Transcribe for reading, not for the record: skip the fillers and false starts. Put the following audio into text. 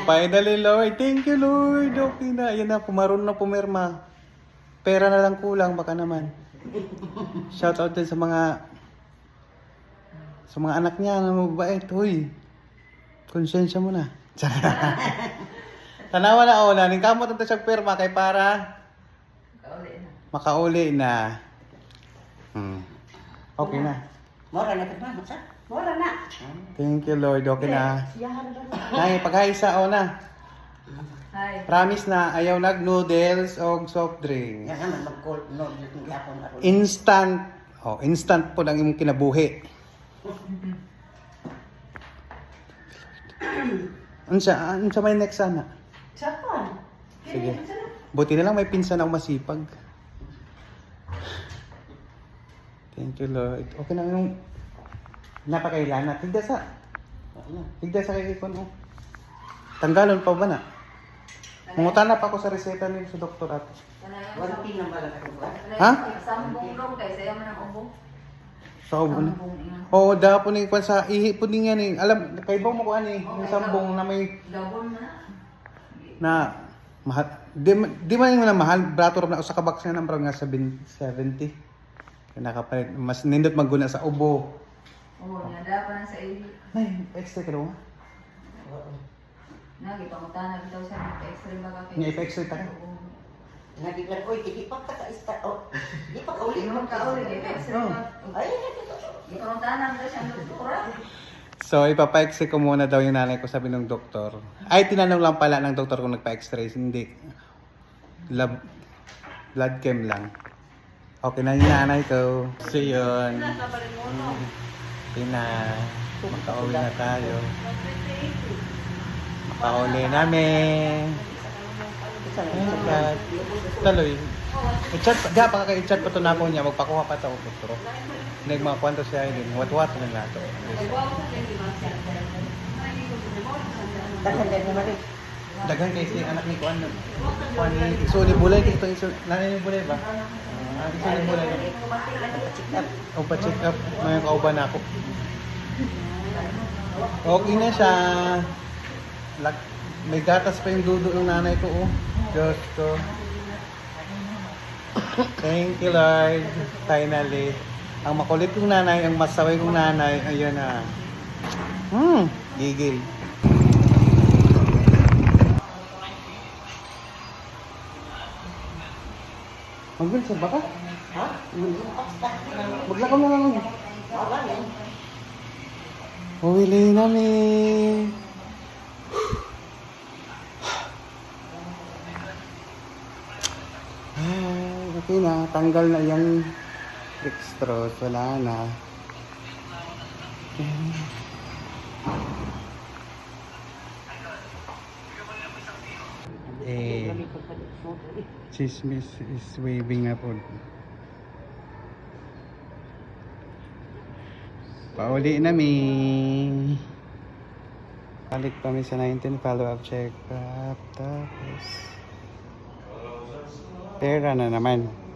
Finally, Lord. Thank you, Lord. Okay na. Ayan na, pumaroon na pumirma. Pera na lang kulang, baka naman. Shout out din sa mga anak niya na mabait. Hoy, konsensya mo na. Tanawa na ako na. Ningkamot na siya pirma kay para makauli na. Okay na. Mora na ito sa? Mora na. Thank you, Lord. Okay na. Nay, paghaisa o na. Hi. Promise na, ayaw nag-noodles o soft drink. Yan naman mag-cold noodles ng yapon ako. Instant. Oh, instant po lang yung kinabuhi. Ansa may next sana? Sakon. Sige. Buti na lang may pinsan ako masipag. Thank you, Lord. Okay na yung napakailana. Tigda sa kay Ikon. Oh. Tanggalon pa ba na? Mungutana pa ako sa reseta nila sa doktor at. Wanti na ba lang ako ba? Ha? Sambong long kay sayo man ang ubo. Sa ubo na. Oo, dapo ni Ikon sa ihi po din yan eh. Alam, kay ba mo ko ani, yung sambong na may Gabon na. na mahal. Di man yung na mahal. Brato na sa kabaks na ng nga 70. Nakapalit. Mas nindot magguna sa ubo. Oo, nada pa na sa ihi. Ay, extra ka daw. Nagipangutana bitaw sa extra baga kay. Nga ipa-extra ta. Nagiglan, oy, hindi pa ka ka-start. Oh, hindi pa ka uli. Imo ka uli kay extra ba. Ay, Gipangutana mo siya ang doktora. So, ipapa-x-ray ko muna daw yung nanay ko, sabi ng doktor. Ay, tinanong lang pala ng doktor kung nagpa-x-ray. Hindi. Blood chem lang. Okay na yung nanay ko. So, yun. Okay na. Makauwi na tayo. Makauwi namin. Taloy. I-chat pa. Di pa kaka-i-chat pa ito na po niya. Magpakuha pa ito. Doktor. Nagmakwento siya yun. Wat-wat na nato. daghan mo rin. Daghan kayo si anak ni Kuan. Kuan ni Iso ni Bulay. Nanay ni Bulay ba? Iso ni Bulay. O pa-check up. May kauban ako. Okay na siya. May gatas pa yung dudo ng nanay ko. Oh. Diyos ko. Thank you, Lord. Finally. Ang makulit kong nanay, ang masaway kong nanay, ayun na. Gigil. Mag-wilson ba ka? Ha? Maglakaw na lang. Wala yan. Uwili namin. Okay na, tanggal na yung dextrose, wala na. Chismis is waving na po. Pauli na mi. Balik kami sa 19 follow-up check-up. Tapos pera na naman.